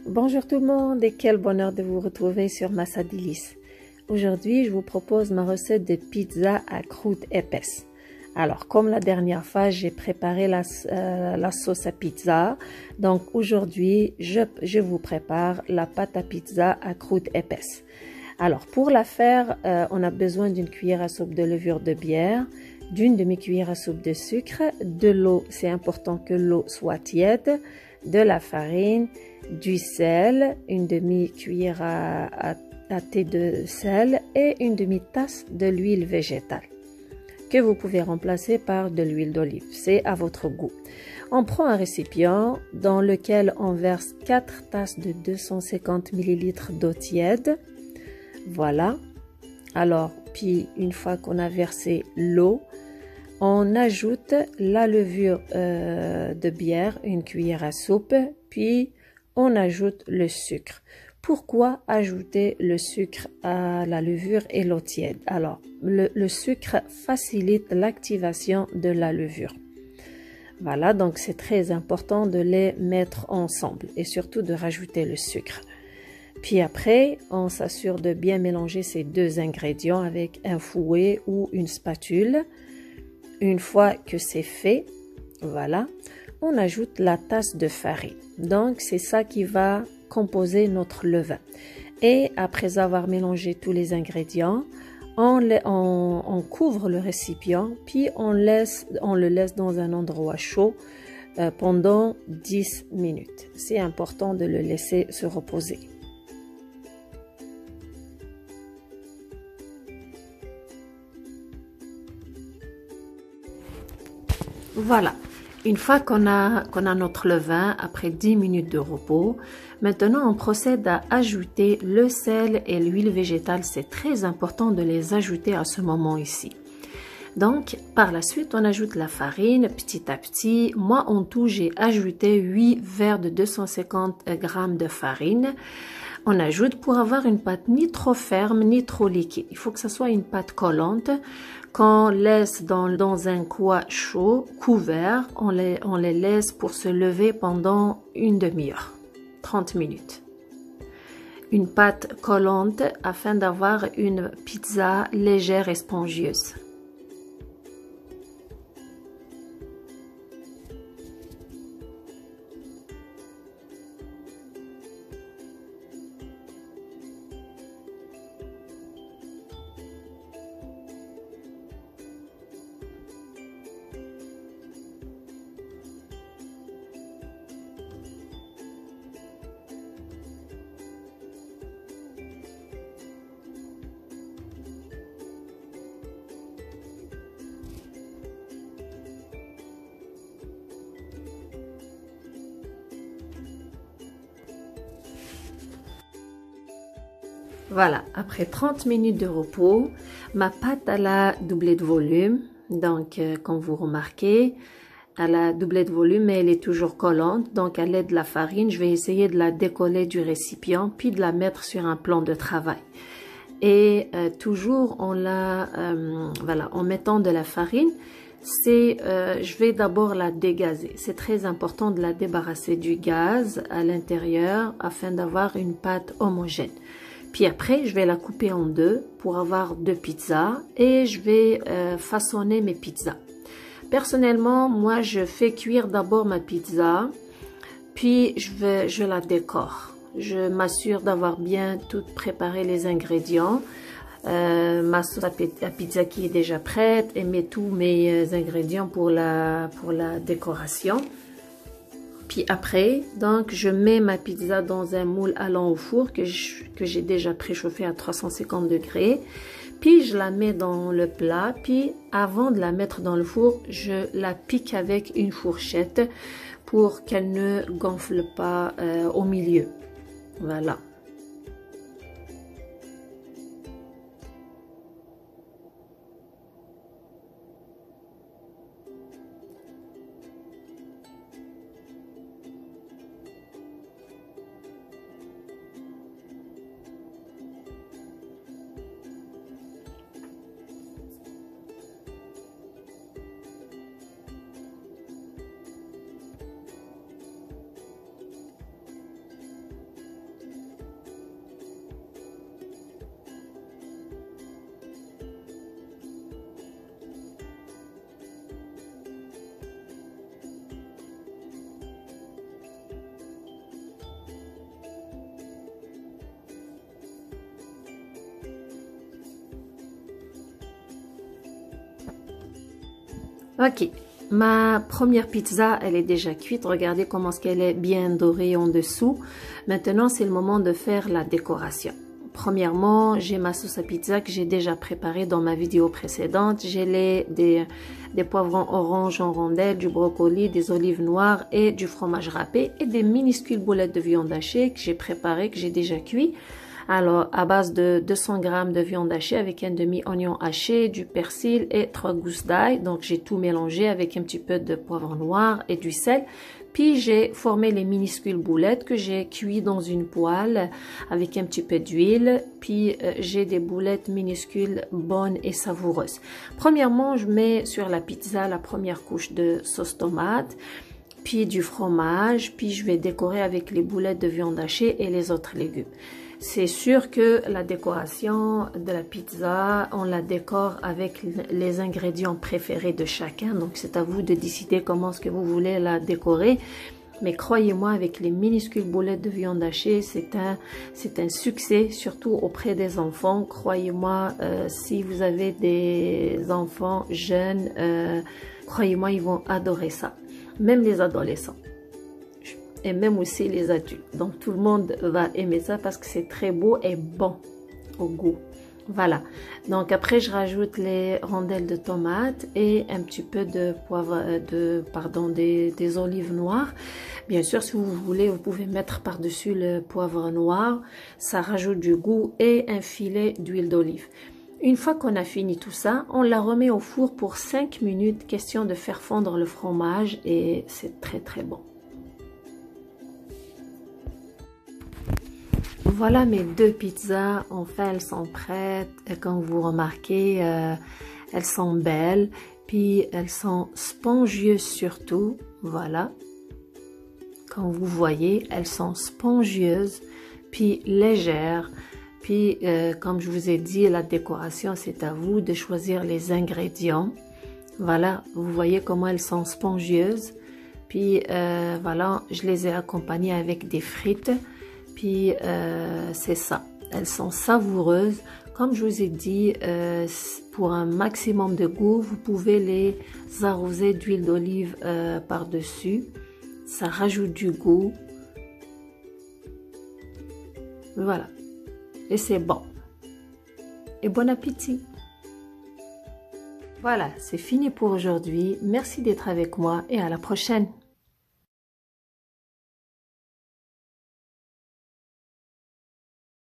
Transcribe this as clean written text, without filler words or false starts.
Bonjour tout le monde et quel bonheur de vous retrouver sur Massa Délices. Aujourd'hui, je vous propose ma recette de pizza à croûte épaisse. Alors, comme la dernière fois, j'ai préparé la sauce à pizza. Donc, aujourd'hui, je vous prépare la pâte à pizza à croûte épaisse. Alors, pour la faire, on a besoin d'une cuillère à soupe de levure de bière, d'une demi-cuillère à soupe de sucre, de l'eau, c'est important que l'eau soit tiède, de la farine, du sel, une demi-cuillère à thé de sel et une demi-tasse de l'huile végétale que vous pouvez remplacer par de l'huile d'olive. C'est à votre goût. On prend un récipient dans lequel on verse 4 tasses de 250 ml d'eau tiède. Voilà. Alors, puis une fois qu'on a versé l'eau, on ajoute la levure de bière, une cuillère à soupe, puis on ajoute le sucre. Pourquoi ajouter le sucre à la levure et l'eau tiède? Alors, le sucre facilite l'activation de la levure. Voilà, donc c'est très important de les mettre ensemble et surtout de rajouter le sucre. Puis après, on s'assure de bien mélanger ces deux ingrédients avec un fouet ou une spatule. Une fois que c'est fait, voilà, on ajoute la tasse de farine. Donc, c'est ça qui va composer notre levain. Et après avoir mélangé tous les ingrédients, on couvre le récipient, puis on le laisse dans un endroit chaud pendant 10 minutes. C'est important de le laisser se reposer. Voilà, une fois qu'on a notre levain, après 10 minutes de repos, maintenant on procède à ajouter le sel et l'huile végétale. C'est très important de les ajouter à ce moment ici. Donc, par la suite, on ajoute la farine petit à petit. Moi, en tout, j'ai ajouté 8 verres de 250 g de farine. On ajoute pour avoir une pâte ni trop ferme ni trop liquide. Il faut que ça soit une pâte collante qu'on laisse dans un coin chaud, couvert. On les laisse pour se lever pendant une demi-heure, 30 minutes. Une pâte collante afin d'avoir une pizza légère et spongieuse. Voilà, après 30 minutes de repos, ma pâte elle a doublé de volume. Donc, comme vous remarquez, elle a doublé de volume, mais elle est toujours collante. Donc, à l'aide de la farine, je vais essayer de la décoller du récipient, puis de la mettre sur un plan de travail. Et toujours, voilà, en mettant de la farine, je vais d'abord la dégazer. C'est très important de la débarrasser du gaz à l'intérieur afin d'avoir une pâte homogène. Puis après, je vais la couper en deux pour avoir deux pizzas et je vais façonner mes pizzas. Personnellement, moi, je fais cuire d'abord ma pizza, puis je la décore. Je m'assure d'avoir bien tout préparé les ingrédients. Ma sauce à pizza qui est déjà prête et tous mes ingrédients pour la décoration. Puis après, donc, je mets ma pizza dans un moule allant au four que j'ai déjà préchauffé à 350 degrés. Puis je la mets dans le plat. Puis avant de la mettre dans le four, je la pique avec une fourchette pour qu'elle ne gonfle pas au milieu. Voilà. Ok, ma première pizza, elle est déjà cuite. Regardez comment est-ce qu'elle est bien dorée en dessous. Maintenant, c'est le moment de faire la décoration. Premièrement, j'ai ma sauce à pizza que j'ai déjà préparée dans ma vidéo précédente. J'ai des poivrons orange en rondelles, du brocoli, des olives noires et du fromage râpé et des minuscules boulettes de viande hachée que j'ai préparées, que j'ai déjà cuit. Alors, à base de 200 g de viande hachée avec un demi-oignon haché, du persil et 3 gousses d'ail. Donc, j'ai tout mélangé avec un petit peu de poivre noir et du sel. Puis, j'ai formé les minuscules boulettes que j'ai cuites dans une poêle avec un petit peu d'huile. Puis, j'ai des boulettes minuscules bonnes et savoureuses. Premièrement, je mets sur la pizza la première couche de sauce tomate, puis du fromage. Puis, je vais décorer avec les boulettes de viande hachée et les autres légumes. C'est sûr que la décoration de la pizza, on la décore avec les ingrédients préférés de chacun. Donc, c'est à vous de décider comment est-ce que vous voulez la décorer. Mais croyez-moi, avec les minuscules boulettes de viande hachée, c'est un succès, surtout auprès des enfants. Croyez-moi, si vous avez des enfants jeunes, croyez-moi, ils vont adorer ça. Même les adolescents. Et même aussi les adultes. Donc tout le monde va aimer ça parce que c'est très beau et bon au goût. Voilà. Donc après je rajoute les rondelles de tomates et un petit peu de des olives noires. Bien sûr, si vous voulez, vous pouvez mettre par-dessus le poivre noir. Ça rajoute du goût et un filet d'huile d'olive. Une fois qu'on a fini tout ça, on la remet au four pour 5 minutes. Question de faire fondre le fromage et c'est très très bon. Voilà mes deux pizzas, enfin elles sont prêtes et comme vous remarquez, elles sont belles, puis elles sont spongieuses surtout, voilà. Comme vous voyez, elles sont spongieuses, puis légères, puis comme je vous ai dit, la décoration c'est à vous de choisir les ingrédients. Voilà, vous voyez comment elles sont spongieuses, puis voilà, je les ai accompagnées avec des frites. Puis c'est ça, elles sont savoureuses. Comme je vous ai dit, pour un maximum de goût, vous pouvez les arroser d'huile d'olive par-dessus. Ça rajoute du goût. Voilà, et c'est bon. Et bon appétit. Voilà, c'est fini pour aujourd'hui. Merci d'être avec moi et à la prochaine.